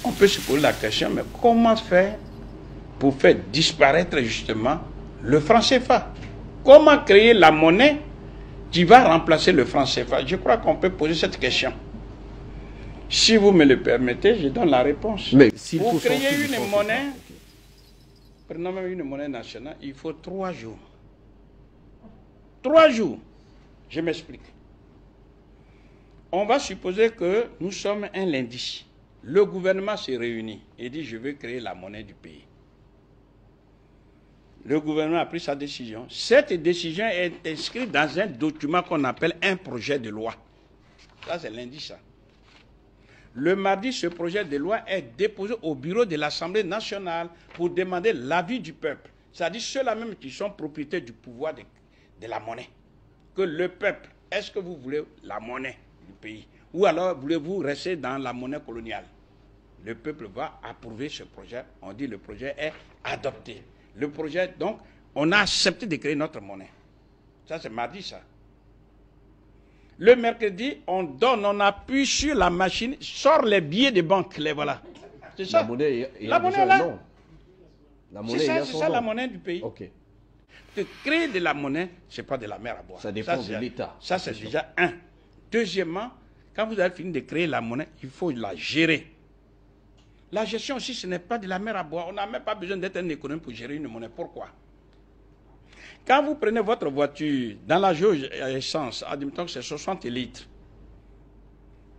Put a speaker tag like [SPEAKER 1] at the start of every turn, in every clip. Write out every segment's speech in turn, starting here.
[SPEAKER 1] On peut se poser la question, mais comment faire pour faire disparaître justement le franc CFA? Comment créer la monnaie qui va remplacer le franc CFA? Je crois qu'on peut poser cette question. Si vous me le permettez, je donne la réponse.
[SPEAKER 2] Mais
[SPEAKER 1] pour créer une monnaie, prenons même une monnaie nationale, il faut 3 jours. 3 jours. Je m'explique. On va supposer que nous sommes un lundi. Le gouvernement se réunit et dit « je veux créer la monnaie du pays ». Le gouvernement a pris sa décision. Cette décision est inscrite dans un document qu'on appelle un projet de loi. Ça, c'est lundi, ça. Le mardi, ce projet de loi est déposé au bureau de l'Assemblée nationale pour demander l'avis du peuple. C'est-à-dire ceux-là même qui sont propriétaires du pouvoir de la monnaie. Que le peuple, est-ce que vous voulez la monnaie du pays? Ou alors voulez-vous rester dans la monnaie coloniale? Le peuple va approuver ce projet. On dit le projet est adopté. Le projet, donc, on a accepté de créer notre monnaie. Ça, c'est mardi, ça. Le mercredi, on appuie sur la machine, sort les billets de banque, les voilà. C'est ça.
[SPEAKER 2] La monnaie,
[SPEAKER 1] la monnaie là.
[SPEAKER 2] C'est
[SPEAKER 1] ça la monnaie du pays.
[SPEAKER 2] Ok.
[SPEAKER 1] De créer de la monnaie, ce n'est pas de la mer à boire.
[SPEAKER 2] Ça dépend de l'État.
[SPEAKER 1] Ça, c'est déjà un. Deuxièmement, quand vous avez fini de créer la monnaie, il faut la gérer. La gestion aussi, ce n'est pas de la mer à boire. On n'a même pas besoin d'être un économiste pour gérer une monnaie. Pourquoi? Quand vous prenez votre voiture, dans la jauge à essence, admettons que c'est 60 litres,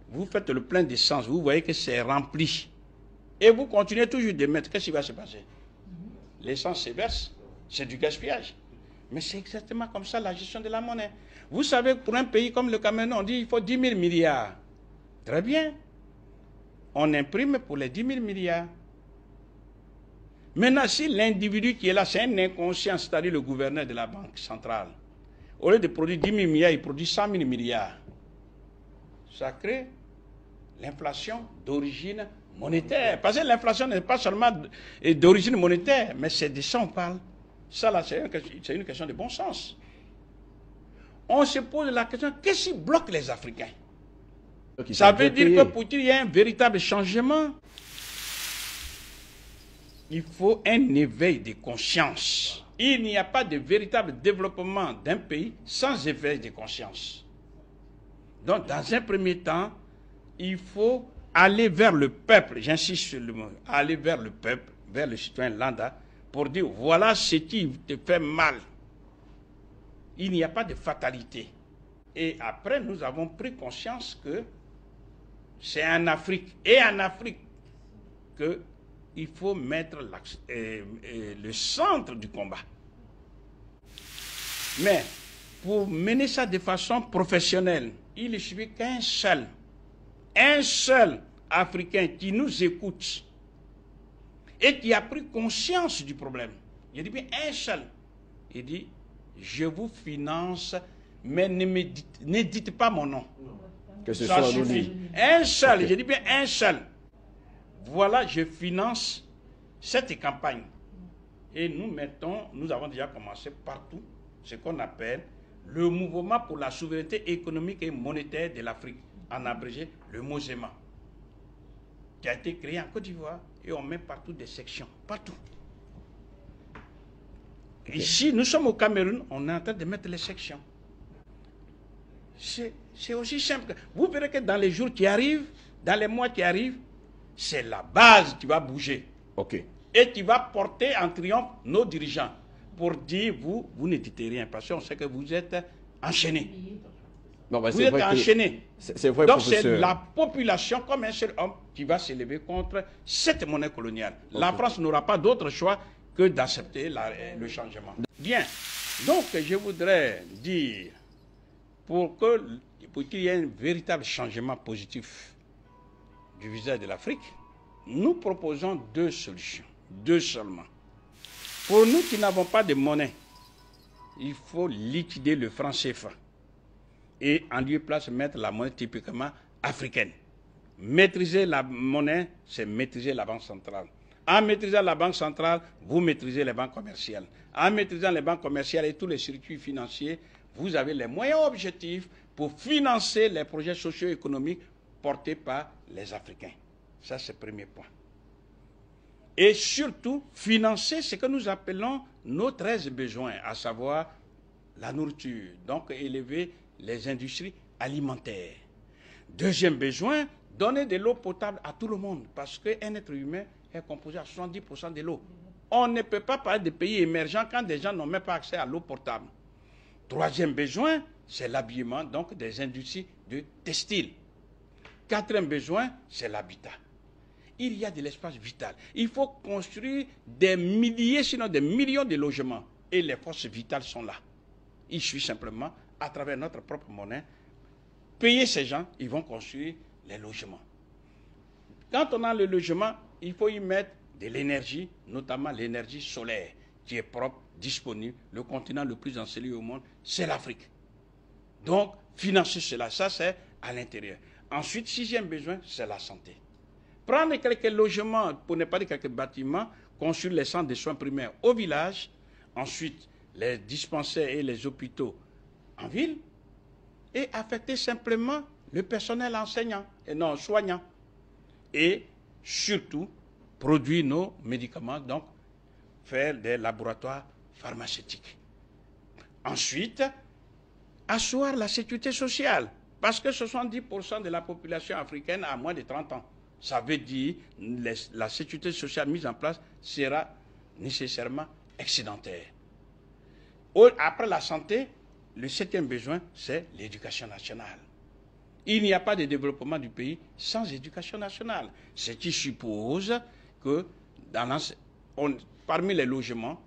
[SPEAKER 1] vous faites le plein d'essence, vous voyez que c'est rempli. Et vous continuez toujours de mettre. Qu'est-ce qui va se passer? L'essence se verse, c'est du gaspillage. Mais c'est exactement comme ça la gestion de la monnaie. Vous savez, pour un pays comme le Cameroun, on dit qu'il faut 10 000 milliards. Très bien. On imprime pour les 10 000 milliards. Maintenant, si l'individu qui est là, c'est un inconscient, c'est-à-dire le gouverneur de la Banque centrale, au lieu de produire 10 000 milliards, il produit 100 000 milliards. Ça crée l'inflation d'origine monétaire. Parce que l'inflation n'est pas seulement d'origine monétaire, mais c'est de ça qu'on parle. Ça, là, c'est une question de bon sens. On se pose la question, qu'est-ce qui bloque les Africains? Ça veut dire que pour qu'il y ait un véritable changement, il faut un éveil de conscience. Il n'y a pas de véritable développement d'un pays sans éveil de conscience. Donc, dans un premier temps, il faut aller vers le peuple, j'insiste sur le mot, aller vers le peuple, vers le citoyen lambda, pour dire, voilà ce qui te fait mal. Il n'y a pas de fatalité. Et après, nous avons pris conscience que c'est en Afrique, et en Afrique, qu'il faut mettre le centre du combat. Mais pour mener ça de façon professionnelle, il ne suffit qu'un seul Africain qui nous écoute et qui a pris conscience du problème. Il dit bien un seul. Il dit, je vous finance, mais ne dites pas mon nom.
[SPEAKER 2] Que ce
[SPEAKER 1] ça
[SPEAKER 2] soit
[SPEAKER 1] suffit. Un seul,
[SPEAKER 2] okay.
[SPEAKER 1] Je dis bien un seul. Voilà, je finance cette campagne. Et nous avons déjà commencé partout ce qu'on appelle le mouvement pour la souveraineté économique et monétaire de l'Afrique, en abrégé le MOSEMA, qui a été créé en Côte d'Ivoire, et on met partout des sections, partout. Okay. Ici, nous sommes au Cameroun, on est en train de mettre les sections. C'est aussi simple. Vous verrez que dans les jours qui arrivent, dans les mois qui arrivent, c'est la base qui va bouger.
[SPEAKER 2] Okay.
[SPEAKER 1] Et qui va porter en triomphe nos dirigeants pour dire, vous ne dites rien, parce qu'on sait que vous êtes enchaînés.
[SPEAKER 2] Non,
[SPEAKER 1] vous êtes enchaînés.
[SPEAKER 2] C'est vrai,
[SPEAKER 1] donc
[SPEAKER 2] professeur.
[SPEAKER 1] C'est la population, comme un seul homme, qui va s'élever contre cette monnaie coloniale. Okay. La France n'aura pas d'autre choix que d'accepter le changement. Bien. Donc, je voudrais dire, pour qu'il y ait un véritable changement positif du visage de l'Afrique, nous proposons 2 solutions. 2 seulement. Pour nous qui n'avons pas de monnaie, il faut liquider le franc CFA et en lieu et place mettre la monnaie typiquement africaine. Maîtriser la monnaie, c'est maîtriser la banque centrale. En maîtrisant la banque centrale, vous maîtrisez les banques commerciales. En maîtrisant les banques commerciales et tous les circuits financiers, vous avez les moyens objectifs pour financer les projets socio-économiques portés par les Africains. Ça, c'est le premier point. Et surtout, financer ce que nous appelons nos 13 besoins, à savoir la nourriture, donc élever les industries alimentaires. Deuxième besoin, donner de l'eau potable à tout le monde, parce qu'un être humain est composé à 70% de l'eau. On ne peut pas parler de pays émergents quand des gens n'ont même pas accès à l'eau potable. Troisième besoin, c'est l'habillement, donc des industries de textile. Quatrième besoin, c'est l'habitat. Il y a de l'espace vital. Il faut construire des milliers, sinon des millions de logements. Et les forces vitales sont là. Il suffit simplement, à travers notre propre monnaie, payer ces gens, ils vont construire les logements. Quand on a le logement, il faut y mettre de l'énergie, notamment l'énergie solaire, qui est propre, disponible. Le continent le plus ensoleillé au monde, c'est l'Afrique. Donc, financer cela, ça c'est à l'intérieur. Ensuite, sixième besoin, c'est la santé. Prendre quelques logements, pour ne pas dire quelques bâtiments, construire les centres de soins primaires au village, ensuite les dispensaires et les hôpitaux en ville, et affecter simplement le personnel enseignant et non soignant. Et surtout, produire nos médicaments, donc faire des laboratoires pharmaceutiques. Ensuite, asseoir la sécurité sociale, parce que 70% de la population africaine a moins de 30 ans. Ça veut dire que la sécurité sociale mise en place sera nécessairement excédentaire. Après la santé, le septième besoin, c'est l'éducation nationale. Il n'y a pas de développement du pays sans éducation nationale. Ce qui suppose que parmi les logements,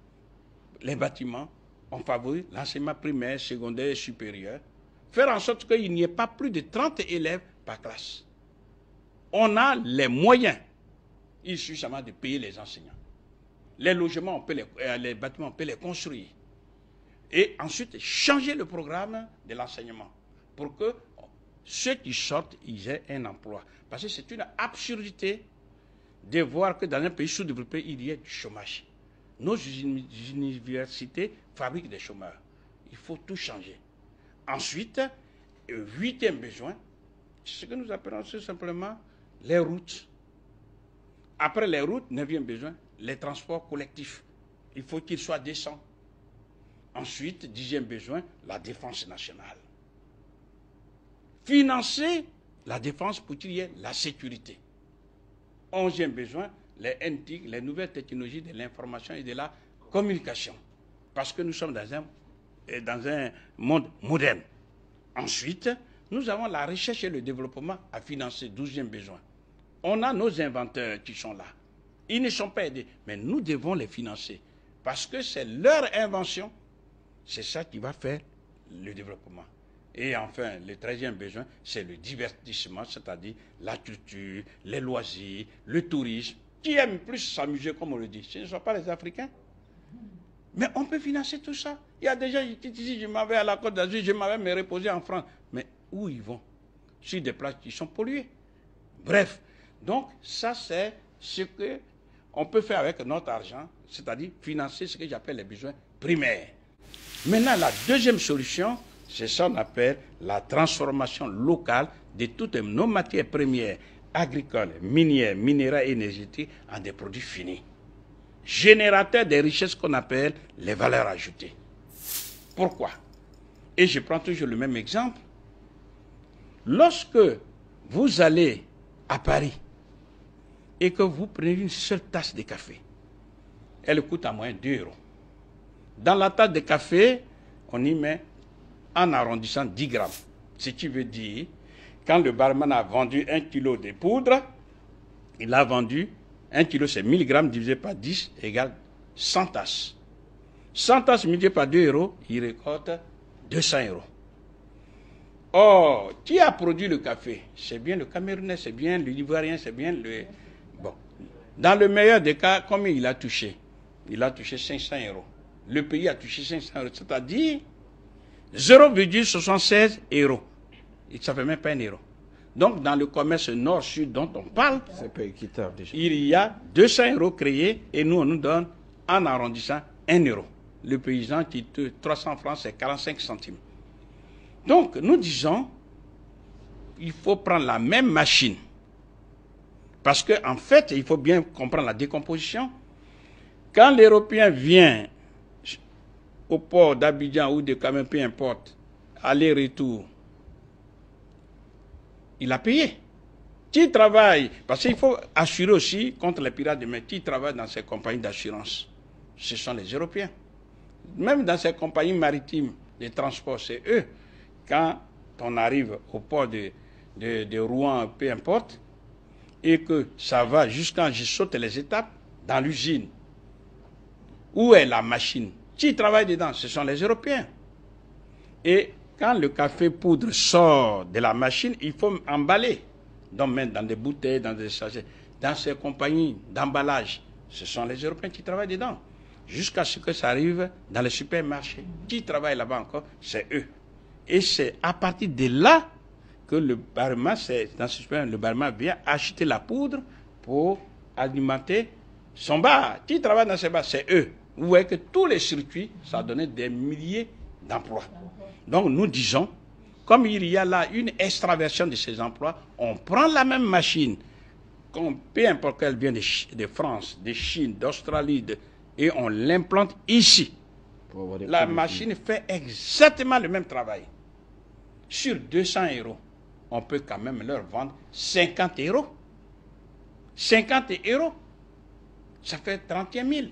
[SPEAKER 1] les bâtiments, on favorise l'enseignement primaire, secondaire et supérieur. Faire en sorte qu'il n'y ait pas plus de 30 élèves par classe. On a les moyens. Il suffit seulement de payer les enseignants. Les logements, les bâtiments, on peut les construire. Et ensuite, changer le programme de l'enseignement pour que ceux qui sortent, ils aient un emploi. Parce que c'est une absurdité de voir que dans un pays sous-développé, il y ait du chômage. Nos universités fabriquent des chômeurs. Il faut tout changer. Ensuite, huitième besoin, ce que nous appelons tout simplement les routes. Après les routes, neuvième besoin, les transports collectifs. Il faut qu'ils soient décents. Ensuite, dixième besoin, la défense nationale. Financer la défense pour qu'il y ait la sécurité. Onzième besoin, les NTIC, les nouvelles technologies de l'information et de la communication. Parce que nous sommes dans un monde moderne. Ensuite, nous avons la recherche et le développement à financer, douzième besoin. On a nos inventeurs qui sont là. Ils ne sont pas aidés, mais nous devons les financer. Parce que c'est leur invention, c'est ça qui va faire le développement. Et enfin, le 13e besoin, c'est le divertissement, c'est-à-dire la culture, les loisirs, le tourisme. Qui aime plus s'amuser, comme on le dit? Ce ne sont pas les Africains. Mais on peut financer tout ça. Il y a des gens qui disent, je m'avais à la Côte d'Azur, je m'avais me reposer en France. Mais où ils vont? Sur des places qui sont polluées. Bref, donc ça c'est ce qu'on peut faire avec notre argent, c'est-à-dire financer ce que j'appelle les besoins primaires. Maintenant, la deuxième solution, c'est ça qu'on appelle la transformation locale de toutes nos matières premières agricoles, minières, minérales et énergétiques en des produits finis. Générateurs des richesses qu'on appelle les valeurs ajoutées. Pourquoi? Et je prends toujours le même exemple. Lorsque vous allez à Paris et que vous prenez une seule tasse de café, elle coûte à moins 2 €. Dans la tasse de café, on y met, en arrondissant, 10 grammes. Ce qui veut dire, quand le barman a vendu 1 kg de poudre, il a vendu 1 kg, c'est 1000 grammes divisé par 10 égale 100 tasses. 100 tasses multipliées par 2 €, il récolte 200 €. Or, qui a produit le café? C'est bien le Camerounais, c'est bien le Ivoirien, c'est bien le... Bon. Dans le meilleur des cas, combien il a touché? Il a touché 500 €. Le pays a touché 500 €, c'est-à-dire 0,76 €. Ça ne fait même pas 1 €. Donc, dans le commerce nord-sud dont on parle,
[SPEAKER 2] c'est pas équitable déjà.
[SPEAKER 1] Il y a 200 € créés et nous, on nous donne, en arrondissant, 1 €. Le paysan qui te 300 francs, c'est 45 centimes. Donc, nous disons, il faut prendre la même machine Parce qu'en fait, il faut bien comprendre la décomposition. Quand l'Européen vient au port d'Abidjan ou de Cameroun, peu importe, aller-retour, il a payé. Qui travaille, parce qu'il faut assurer aussi contre les pirates de mer, qui travaille dans ces compagnies d'assurance, ce sont les Européens. Même dans ces compagnies maritimes de transport, c'est eux. Quand on arrive au port de Rouen, peu importe, et que ça va jusqu'à je saute les étapes dans l'usine. Où est la machine? Qui travaille dedans? Ce sont les Européens. Et quand le café poudre sort de la machine, il faut emballer. Donc mettre dans des bouteilles, dans des sachets, dans ces compagnies d'emballage. Ce sont les Européens qui travaillent dedans. Jusqu'à ce que ça arrive dans les supermarchés. Qui travaille là-bas encore? C'est eux. Et c'est à partir de là que le barman, dans ce supermarché, le barman vient acheter la poudre pour alimenter son bar. Qui travaille dans ces bars? C'est eux. Vous voyez que tous les circuits, ça a donné des milliers d'emplois. Donc nous disons, comme il y a là une extraversion de ces emplois, on prend la même machine, peu importe qu'elle vienne de France, de Chine, d'Australie, et on l'implante ici. La machine fait exactement le même travail. Sur 200 €, on peut quand même leur vendre 50 €. 50 €, ça fait 31 000.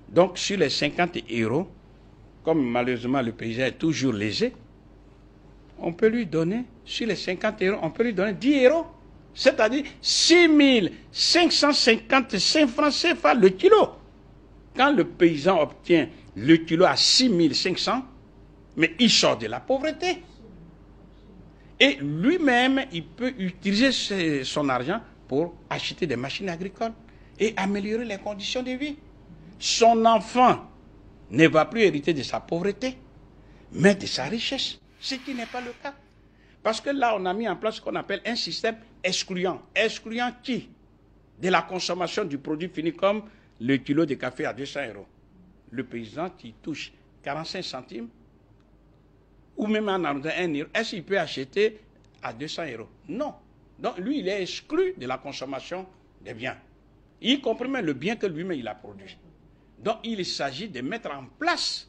[SPEAKER 1] Donc sur les 50 €, comme malheureusement le paysan est toujours léger, on peut lui donner, sur les 50 €, on peut lui donner 10 €. C'est-à-dire 6 555 francs CFA le kilo. Quand le paysan obtient le kilo à 6 500, mais il sort de la pauvreté. Et lui-même, il peut utiliser son argent pour acheter des machines agricoles et améliorer les conditions de vie. Son enfant ne va plus hériter de sa pauvreté, mais de sa richesse, ce qui n'est pas le cas. Parce que là, on a mis en place ce qu'on appelle un système excluant. Excluant qui? De la consommation du produit fini, comme le kilo de café à 200 €. Le paysan qui touche 45 centimes, ou même en arrondissant 1 €, est-ce qu'il peut acheter à 200 €? Non. Donc lui, il est exclu de la consommation des biens, y compris même le bien que lui-même il a produit. Donc il s'agit de mettre en place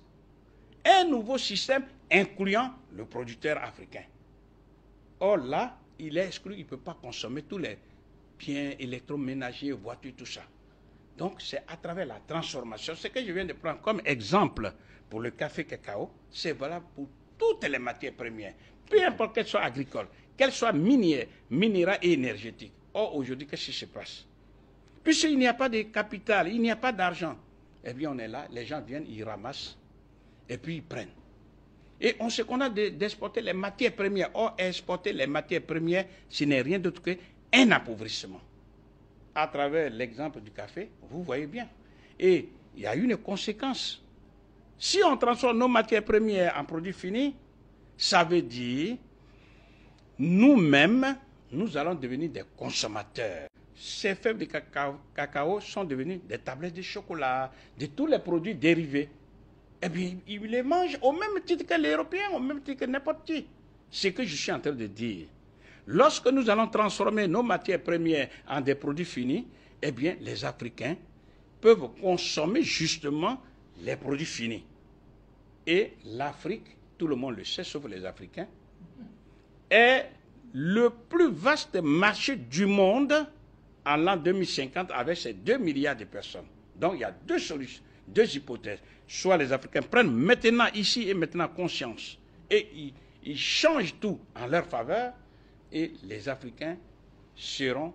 [SPEAKER 1] un nouveau système incluant le producteur africain. Or là, il est exclu, il ne peut pas consommer tous les biens électroménagers, voitures, tout ça. Donc c'est à travers la transformation. Ce que je viens de prendre comme exemple pour le café cacao, c'est valable pour toutes les matières premières, peu importe qu'elles soient agricoles, qu'elles soient minières, minérales et énergétiques. Or aujourd'hui, qu'est-ce qui se passe? Puisqu'il n'y a pas de capital, il n'y a pas d'argent, eh bien on est là, les gens viennent, ils ramassent, et puis ils prennent. Et on se contente d'exporter les matières premières. Or, exporter les matières premières, ce n'est rien d'autre qu'un appauvrissement. À travers l'exemple du café, vous voyez bien. Et il y a une conséquence. Si on transforme nos matières premières en produits finis, ça veut dire, nous-mêmes, nous allons devenir des consommateurs. Ces fèves de cacao sont devenues des tablettes de chocolat, de tous les produits dérivés. Eh bien, ils les mangent au même titre que les Européens, au même titre que n'importe qui. Ce que je suis en train de dire. Lorsque nous allons transformer nos matières premières en des produits finis, eh bien, les Africains peuvent consommer justement les produits finis. Et l'Afrique, tout le monde le sait, sauf les Africains, est le plus vaste marché du monde en l'an 2050 avec ses 2 milliards de personnes. Donc, il y a deux solutions, deux hypothèses. Soit les Africains prennent maintenant, ici et maintenant conscience, et ils changent tout en leur faveur, et les Africains seront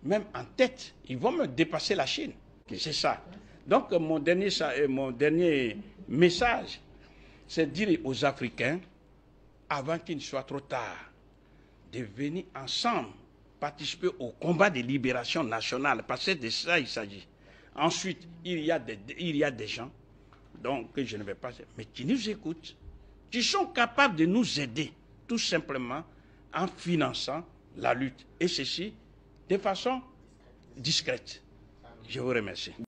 [SPEAKER 1] même en tête. Ils vont me dépasser la Chine. C'est ça. Donc, mon dernier message, c'est de dire aux Africains, avant qu'il ne soit trop tard, de venir ensemble participer au combat de libération nationale, parce que de ça il s'agit. Ensuite, il y a des gens, donc que je ne vais pas dire, mais qui nous écoutent, qui sont capables de nous aider, tout simplement, en finançant la lutte. Et ceci de façon discrète. Je vous remercie.